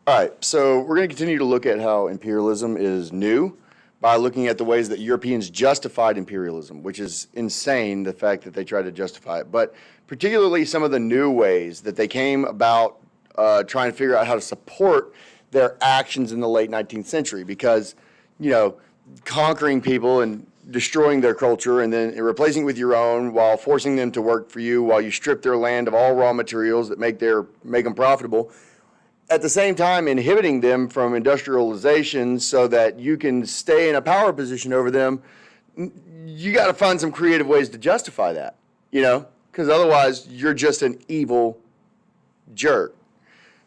All right, so we're going to continue to look at how imperialism is new by looking at the ways that Europeans justified imperialism, which is insane, the fact that they tried to justify it, but particularly some of the new ways that they came about trying to figure out how to support their actions in the late 19th century because, conquering people and destroying their culture and then replacing it with your own while forcing them to work for you while you strip their land of all raw materials that make them profitable, at the same time inhibiting them from industrialization so that you can stay in a power position over them. You got to find some creative ways to justify that, because otherwise you're just an evil jerk.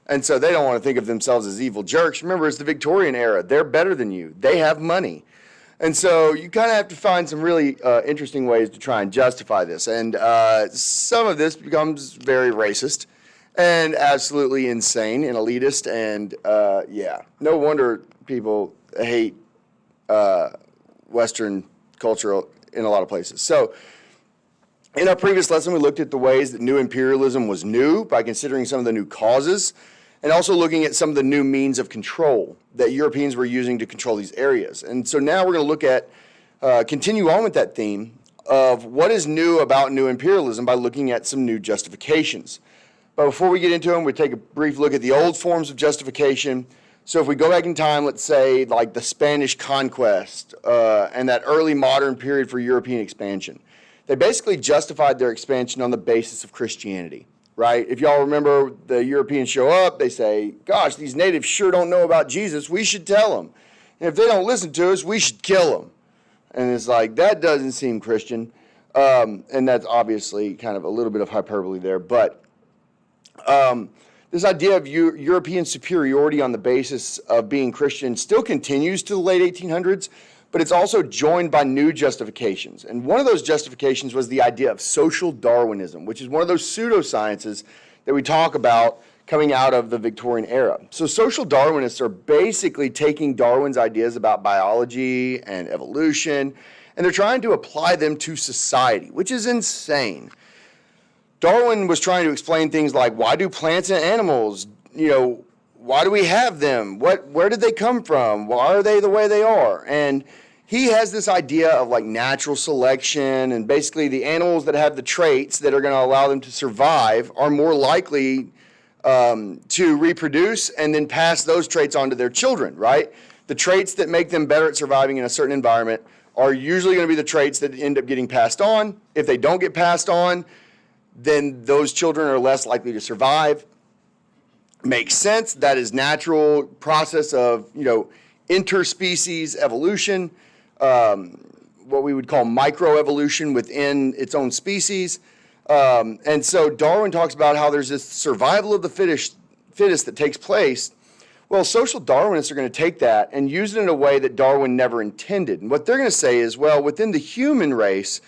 And so they don't want to think of themselves as evil jerks. Remember, it's the Victorian era. They're better than you. They have money. And so you kind of have to find some really interesting ways to try and justify this. And some of this becomes very racist and absolutely insane and elitist. And no wonder people hate Western culture in a lot of places. So in our previous lesson, we looked at the ways that new imperialism was new by considering some of the new causes and also looking at some of the new means of control that Europeans were using to control these areas. And so now we're going to look at, continue on with that theme of what is new about new imperialism by looking at some new justifications. But before we get into them, we take a brief look at the old forms of justification. So if we go back in time, let's say like the Spanish conquest and that early modern period for European expansion, they basically justified their expansion on the basis of Christianity, right? If y'all remember, the Europeans show up, they say, gosh, these natives sure don't know about Jesus, we should tell them. And if they don't listen to us, we should kill them. And it's like, that doesn't seem Christian. And that's obviously kind of a little bit of hyperbole there, but this idea of European superiority on the basis of being Christian still continues to the late 1800s, but it's also joined by new justifications. And one of those justifications was the idea of social Darwinism, which is one of those pseudosciences that we talk about coming out of the Victorian era. So social Darwinists are basically taking Darwin's ideas about biology and evolution, and they're trying to apply them to society, which is insane. Darwin was trying to explain things like, why do plants and animals, why do we have them? Where did they come from? Why are they the way they are? And he has this idea of like natural selection, and basically the animals that have the traits that are going to allow them to survive are more likely to reproduce and then pass those traits on to their children, right? The traits that make them better at surviving in a certain environment are usually going to be the traits that end up getting passed on. If they don't get passed on, then those children are less likely to survive. Makes sense. That is natural process of, interspecies evolution, what we would call microevolution within its own species. And so Darwin talks about how there's this survival of the fittest that takes place. Well, social Darwinists are going to take that and use it in a way that Darwin never intended. And what they're going to say is, well, within the human race,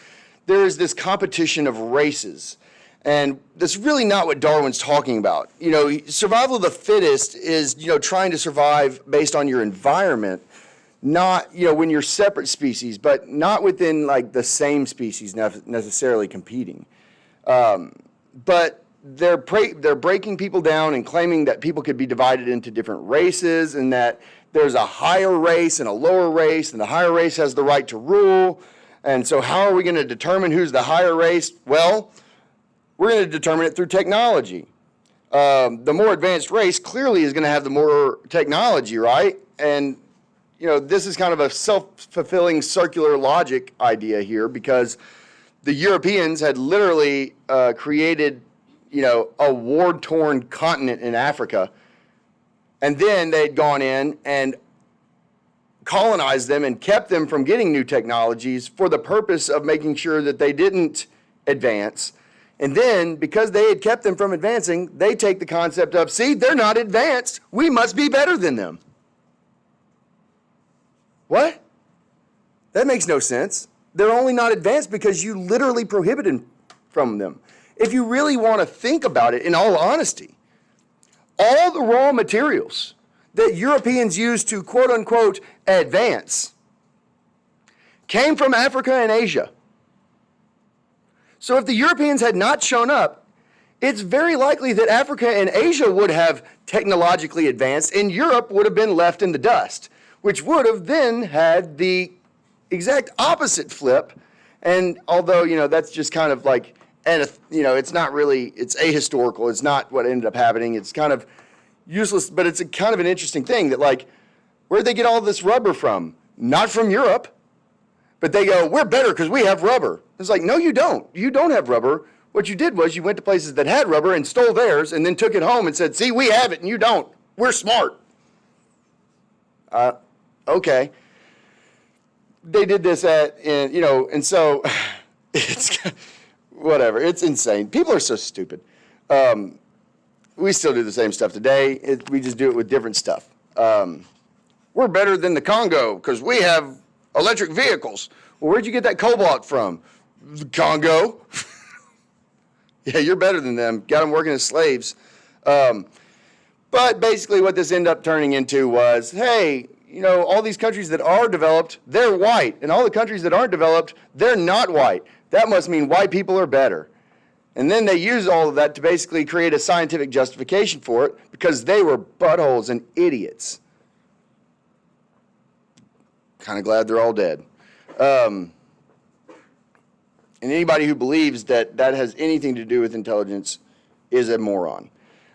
there is this competition of races. And that's really not what Darwin's talking about. Survival of the fittest is, trying to survive based on your environment, not, when you're separate species, but not within like the same species necessarily competing. But they're breaking people down and claiming that people could be divided into different races and that there's a higher race and a lower race, and the higher race has the right to rule. And so how are we going to determine who's the higher race? Well, we're going to determine it through technology. The more advanced race clearly is going to have the more technology, right? And, this is kind of a self-fulfilling circular logic idea here, because the Europeans had literally created, a war-torn continent in Africa. And then they'd gone in and colonized them and kept them from getting new technologies for the purpose of making sure that they didn't advance. And then, because they had kept them from advancing, they take the concept of, see, they're not advanced. We must be better than them. What? That makes no sense. They're only not advanced because you literally prohibited from them. If you really want to think about it in all honesty, all the raw materials that Europeans used to quote unquote advance came from Africa and Asia. So if the Europeans had not shown up it's very likely that Africa and Asia would have technologically advanced and Europe would have been left in the dust, which would have then had the exact opposite flip. And although, that's just kind of like, and it's not really, it's ahistorical. It's not what ended up happening. It's kind of useless, but it's a kind of an interesting thing that, like, where'd they get all this rubber from? Not from Europe. But they go, we're better because we have rubber. It's like, no, you don't. You don't have rubber. What you did was you went to places that had rubber and stole theirs and then took it home and said, see, we have it and you don't. We're smart. Okay. They did this and so it's whatever. It's insane. People are so stupid. We still do the same stuff today. We just do it with different stuff. We're better than the Congo because we have electric vehicles. Well, where'd you get that cobalt from? The Congo. Yeah, you're better than them. Got them working as slaves. But basically what this ended up turning into was, hey, all these countries that are developed, they're white. And all the countries that aren't developed, they're not white. That must mean white people are better. And then they use all of that to basically create a scientific justification for it because they were buttholes and idiots. Kind of glad they're all dead. And anybody who believes that that has anything to do with intelligence is a moron.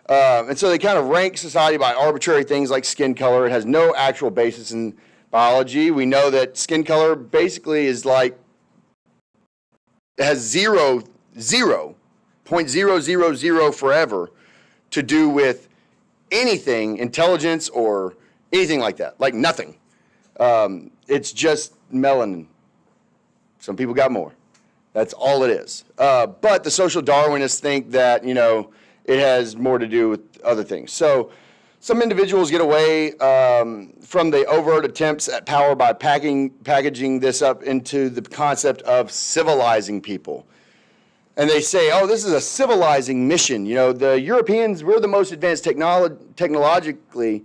And so they kind of rank society by arbitrary things like skin color. It has no actual basis in biology. We know that skin color basically is like, it has 0.000 forever to do with anything, intelligence or anything like that, like nothing. It's just melanin. Some people got more. That's all it is. But the social Darwinists think that, it has more to do with other things. So some individuals get away from the overt attempts at power by packaging this up into the concept of civilizing people. And they say, oh, this is a civilizing mission. The Europeans, we're the most advanced technologically.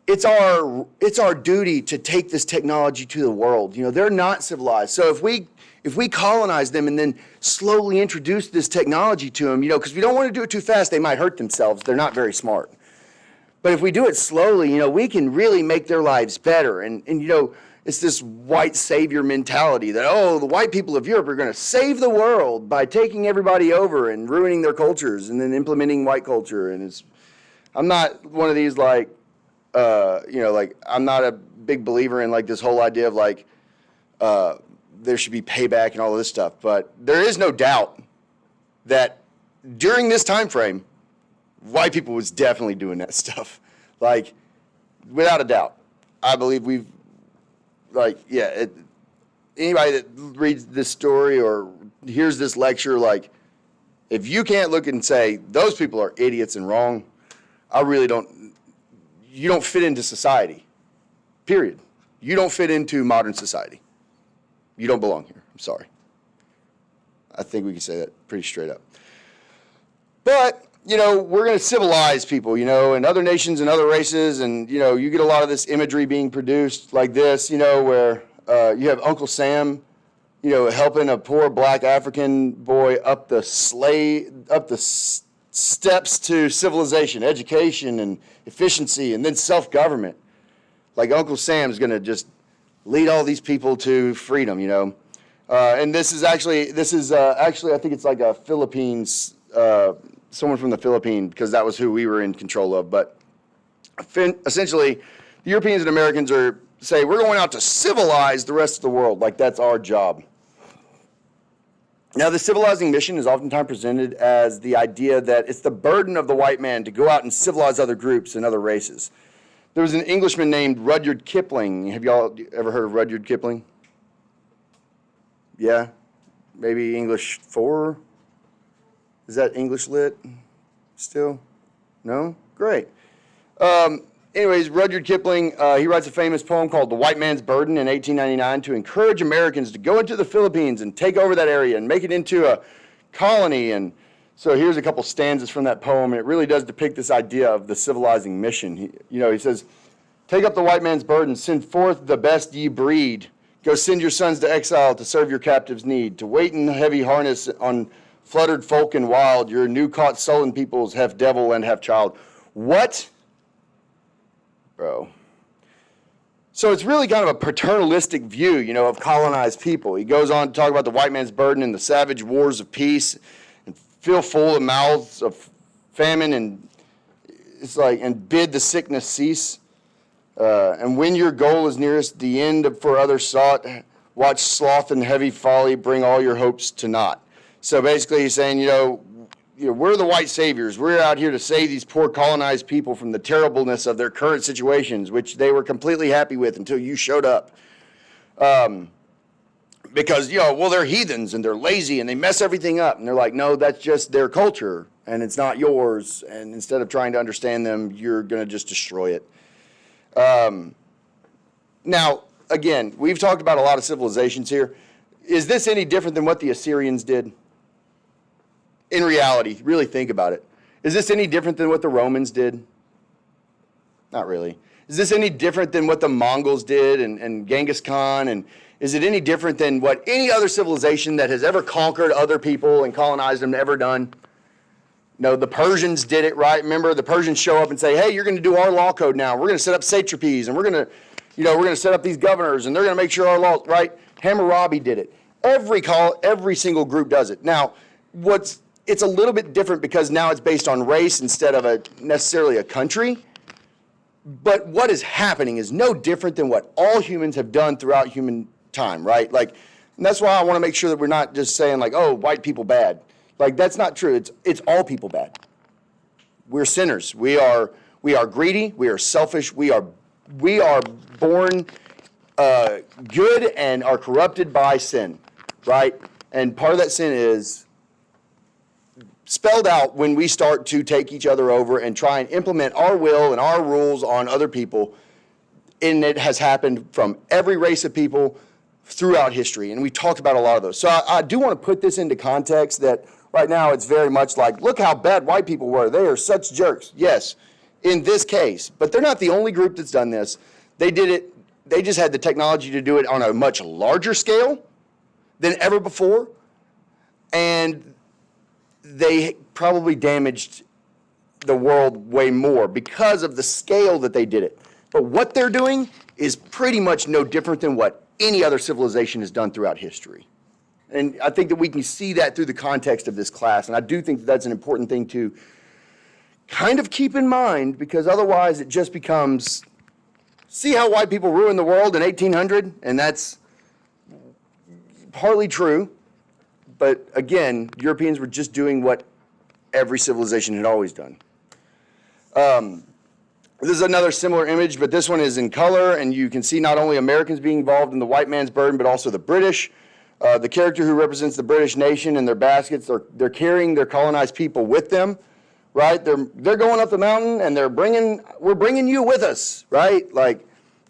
It's our duty to take this technology to the world. They're not civilized. So if we colonize them and then slowly introduce this technology to them, because we don't want to do it too fast, they might hurt themselves. They're not very smart. But if we do it slowly, we can really make their lives better. And it's this white savior mentality that, the white people of Europe are going to save the world by taking everybody over and ruining their cultures and then implementing white culture. And I'm not one of these I'm not a big believer in this whole idea of there should be payback and all of this stuff. But there is no doubt that during this time frame, white people was definitely doing that stuff. Without a doubt. I believe anybody that reads this story or hears this lecture, if you can't look and say, those people are idiots and wrong, you don't fit into society, period. You don't fit into modern society. You don't belong here. I'm sorry. I think we can say that pretty straight up. But, we're going to civilize people, and other nations and other races, and, you get a lot of this imagery being produced like this, where you have Uncle Sam, helping a poor black African boy up the steps to civilization, education, and efficiency, and then self-government. Uncle Sam's going to just lead all these people to freedom, And this is actually, I think it's like a Philippines, someone from the Philippines, because that was who we were in control of. But essentially, the Europeans and Americans say, we're going out to civilize the rest of the world. That's our job. Now, the civilizing mission is oftentimes presented as the idea that it's the burden of the white man to go out and civilize other groups and other races. There was an Englishman named Rudyard Kipling. Have y'all ever heard of Rudyard Kipling? Yeah? Maybe English 4? Is that English lit still? No? Great. Anyways, Rudyard Kipling, he writes a famous poem called The White Man's Burden in 1899 to encourage Americans to go into the Philippines and take over that area and make it into a colony. And so here's a couple stanzas from that poem, and it really does depict this idea of the civilizing mission. He says, take up the white man's burden, send forth the best ye breed. Go send your sons to exile to serve your captives' need, to wait in heavy harness on fluttered folk and wild, your new caught sullen peoples, half devil and half child. What? Bro. So it's really kind of a paternalistic view, of colonized people. He goes on to talk about the white man's burden and the savage wars of peace, and fill full the mouths of famine, and and bid the sickness cease. And when your goal is nearest, the end for others sought, watch sloth and heavy folly bring all your hopes to naught. So basically he's saying, we're the white saviors. We're out here to save these poor colonized people from the terribleness of their current situations, which they were completely happy with until you showed up. Because, they're heathens and they're lazy and they mess everything up. And they're like, no, that's just their culture and it's not yours. And instead of trying to understand them, you're going to just destroy it. Now, again, we've talked about a lot of civilizations here. Is this any different than what the Assyrians did? In reality, really think about it. Is this any different than what the Romans did? Not really. Is this any different than what the Mongols did and Genghis Khan? And is it any different than what any other civilization that has ever conquered other people and colonized them ever done? No, the Persians did it, right? Remember, the Persians show up and say, hey, you're going to do our law code now. We're going to set up satrapies, and we're going to set up these governors, and they're going to make sure our law, right? Hammurabi did it. Every single group does it. Now, it's a little bit different because now it's based on race instead of necessarily a country. But what is happening is no different than what all humans have done throughout human time, right? And that's why I want to make sure that we're not just saying oh, white people bad. That's not true. It's all people bad. We're sinners. We are greedy. We are selfish. We are born good and are corrupted by sin, right? And part of that sin is spelled out when we start to take each other over and try and implement our will and our rules on other people. And it has happened from every race of people throughout history. And we talked about a lot of those. So I do want to put this into context that right now it's very much look how bad white people were. They are such jerks. Yes, in this case. But they're not the only group that's done this. They did it. They just had the technology to do it on a much larger scale than ever before. And they probably damaged the world way more because of the scale that they did it. But what they're doing is pretty much no different than what any other civilization has done throughout history. And I think that we can see that through the context of this class. And I do think that that's an important thing to kind of keep in mind, because otherwise it just becomes, see how white people ruined the world in 1800? And that's partly true. But again, Europeans were just doing what every civilization had always done. This is another similar image, but this one is in color, and you can see not only Americans being involved in the white man's burden, but also the British. The character who represents the British nation and their baskets, they're carrying their colonized people with them, right? They're going up the mountain, and we're bringing you with us, right?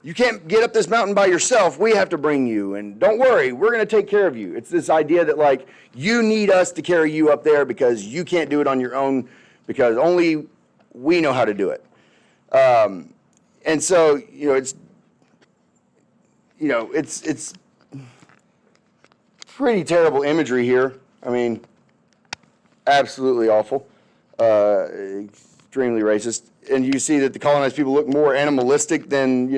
You can't get up this mountain by yourself. We have to bring you. And don't worry, we're going to take care of you. It's this idea that, you need us to carry you up there because you can't do it on your own, because only we know how to do it. And so, it's pretty terrible imagery here. I mean, absolutely awful. Extremely racist. And you see that the colonized people look more animalistic than,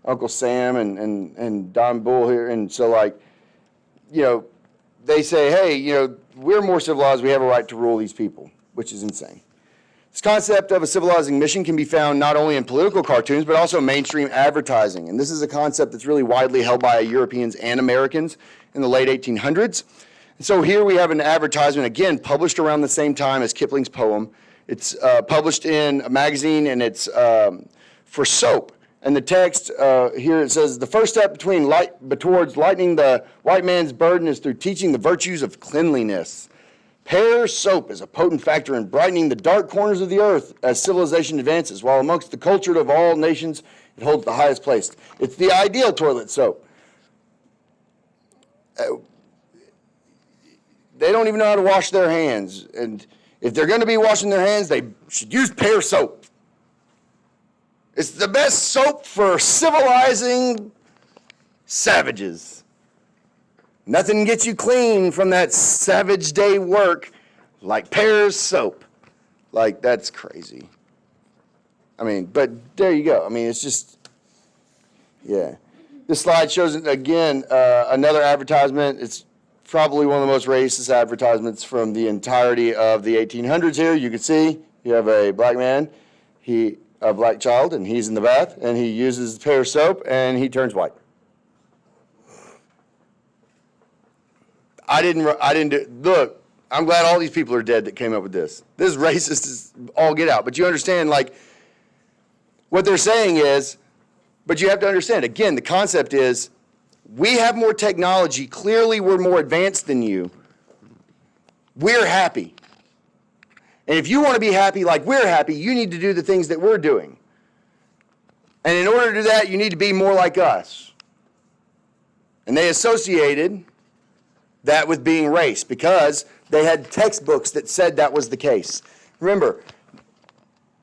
Uncle Sam and Don Bull here. And so, they say, hey, we're more civilized. We have a right to rule these people, which is insane. This concept of a civilizing mission can be found not only in political cartoons, but also mainstream advertising. And this is a concept that's really widely held by Europeans and Americans in the late 1800s. And so here we have an advertisement, again, published around the same time as Kipling's poem. It's published in a magazine, and it's for soap. And the text here, it says, the first step towards lightening the white man's burden is through teaching the virtues of cleanliness. Pear soap is a potent factor in brightening the dark corners of the earth as civilization advances, while amongst the cultured of all nations, it holds the highest place. It's the ideal toilet soap. They don't even know how to wash their hands. And if they're going to be washing their hands, they should use pear soap. It's the best soap for civilizing savages. Nothing gets you clean from that savage day work like Pear's soap. Like, that's crazy. I mean, but there you go. I mean, it's just, yeah. This slide shows, again, another advertisement. It's probably one of the most racist advertisements from the entirety of the 1800s here. You can see you have a black man, a black child, and he's in the bath, and he uses Pear soap, and he turns white. Look, I'm glad all these people are dead that came up with this. This is racist as all get out. But you understand, like, what they're saying is, but you have to understand, again, the concept is, we have more technology. Clearly, we're more advanced than you. We're happy. And if you want to be happy like we're happy, you need to do the things that we're doing. And in order to do that, you need to be more like us. And they associated that with being race because they had textbooks that said that was the case. Remember,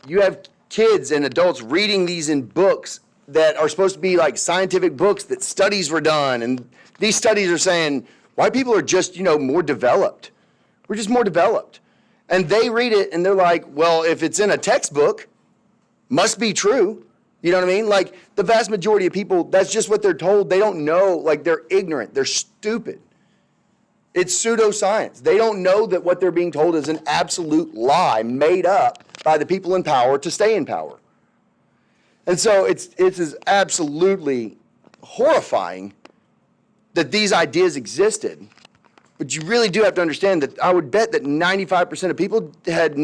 you have kids and adults reading these in books that are supposed to be like scientific books that studies were done. And these studies are saying white people are just, more developed. We're just more developed. And they read it and they're like, well, if it's in a textbook, must be true. You know what I mean? Like, the vast majority of people, that's just what they're told. They don't know. Like, they're ignorant. They're stupid. It's pseudoscience. They don't know that what they're being told is an absolute lie made up by the people in power to stay in power. And so it's absolutely horrifying that these ideas existed. But you really do have to understand that I would bet that 95% of people had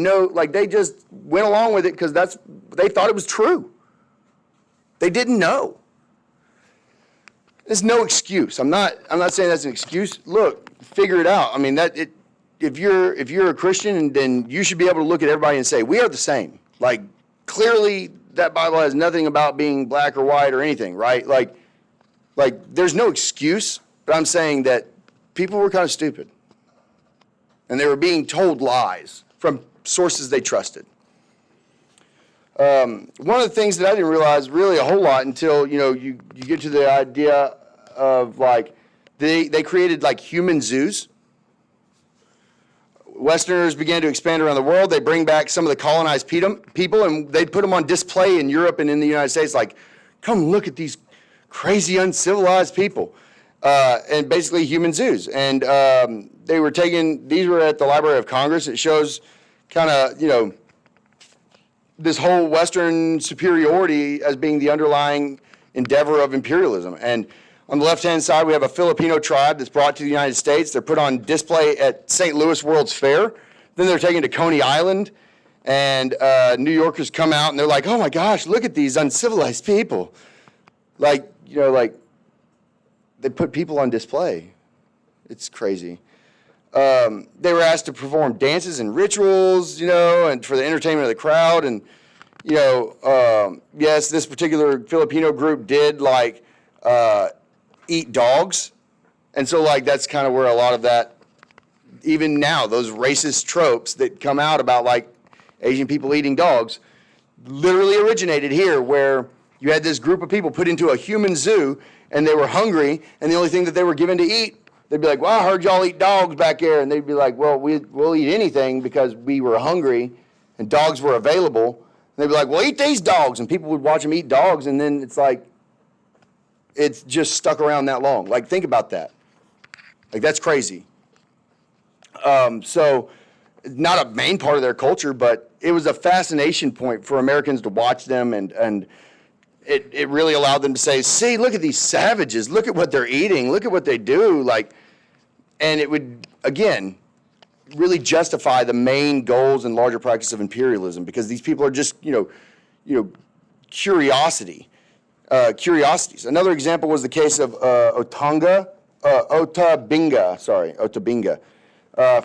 they just went along with it because they thought it was true. They didn't know. There's no excuse. I'm not saying that's an excuse. Look, figure it out. I mean, if you're a Christian, then you should be able to look at everybody and say, we are the same. Like, clearly that Bible has nothing about being black or white or anything, right? Like there's no excuse, but I'm saying that people were kind of stupid. And they were being told lies from sources they trusted. One of the things that I didn't realize really a whole lot until, you get to the idea of, like, they created, like, human zoos. Westerners began to expand around the world. They bring back some of the colonized people, and they put them on display in Europe and in the United States, like, come look at these crazy, uncivilized people. And basically human zoos. And these were at the Library of Congress. It shows kind of, this whole Western superiority as being the underlying endeavor of imperialism. And on the left-hand side, we have a Filipino tribe that's brought to the United States. They're put on display at St. Louis World's Fair. Then they're taken to Coney Island, and New Yorkers come out, and they're like, oh, my gosh, look at these uncivilized people. Like, they put people on display. It's crazy. They were asked to perform dances and rituals, and for the entertainment of the crowd. And, yes, this particular Filipino group did, eat dogs. And so, that's kind of where a lot of that, even now, those racist tropes that come out about, Asian people eating dogs, literally originated here, where you had this group of people put into a human zoo, and they were hungry, and the only thing that they were given to eat, they'd be like, well, I heard y'all eat dogs back there. And they'd be like, well, we'll eat anything because we were hungry and dogs were available. And they'd be like, well, eat these dogs. And people would watch them eat dogs, and then it's just stuck around that long. Think about that. That's crazy. So not a main part of their culture, but it was a fascination point for Americans to watch them, and it really allowed them to say, see, look at these savages. Look at what they're eating. Look at what they do. And it would, again, really justify the main goals and larger practice of imperialism, because these people are just, curiosities. Another example was the case of Otabinga.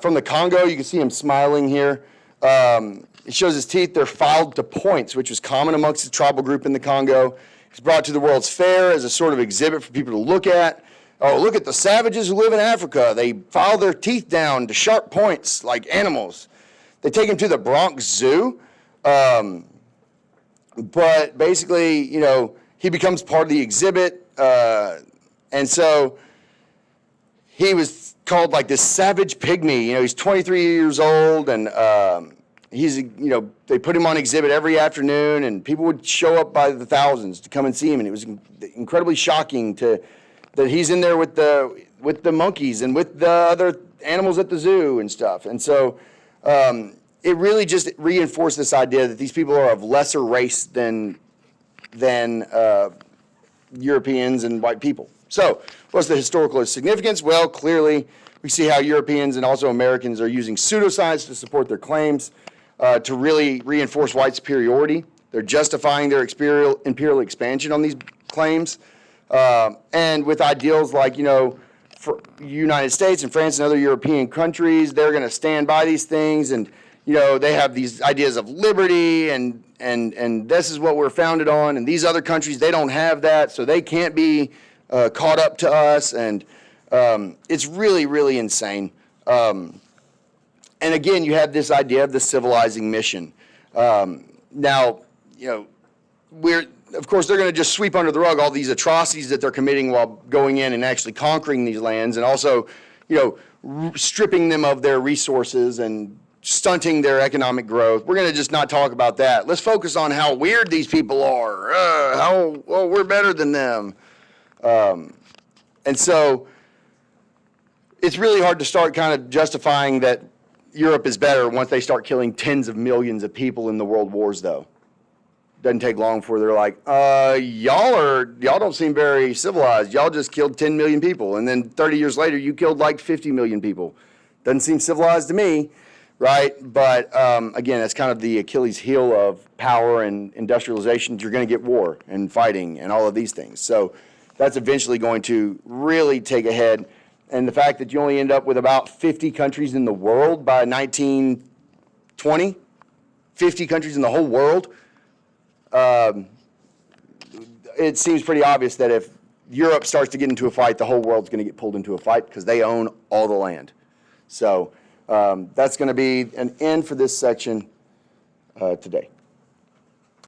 From the Congo, you can see him smiling here. It shows his teeth. They're filed to points, which was common amongst the tribal group in the Congo. He's brought to the World's Fair as a sort of exhibit for people to look at. Oh, look at the savages who live in Africa. They file their teeth down to sharp points like animals. They take him to the Bronx Zoo. But basically, he becomes part of the exhibit. And so he was called like this savage pygmy. You know, he's 23 years old, and he's, you know, they put him on exhibit every afternoon, and people would show up by the thousands to come and see him, and it was incredibly shocking that he's in there with the monkeys and with the other animals at the zoo and stuff. And so it really just reinforced this idea that these people are of lesser race than Europeans and white people. So what's the historical significance? Well, clearly we see how Europeans and also Americans are using pseudoscience to support their claims, to really reinforce white superiority. They're justifying their imperial expansion on these claims. And with ideals like, you know, for United States and France and other European countries, they're going to stand by these things, and, you know, they have these ideas of liberty, and this is what we're founded on, and these other countries, they don't have that, so they can't be caught up to us, and it's really, really insane. And again, you have this idea of the civilizing mission. Now, you know, of course, they're going to just sweep under the rug all these atrocities that they're committing while going in and actually conquering these lands, and also, you know, stripping them of their resources and stunting their economic growth. We're going to just not talk about that. Let's focus on how weird these people are. Well, we're better than them. And so it's really hard to start kind of justifying that Europe is better once they start killing tens of millions of people in the world wars, though. Doesn't take long before they're like, y'all don't seem very civilized. Y'all just killed 10 million people. And then 30 years later, you killed like 50 million people. Doesn't seem civilized to me, right? But again, that's kind of the Achilles heel of power and industrialization. You're going to get war and fighting and all of these things. So that's eventually going to really take a head. And the fact that you only end up with about 50 countries in the world by 1920, 50 countries in the whole world, it seems pretty obvious that if Europe starts to get into a fight, the whole world's going to get pulled into a fight because they own all the land. So that's going to be an end for this section today.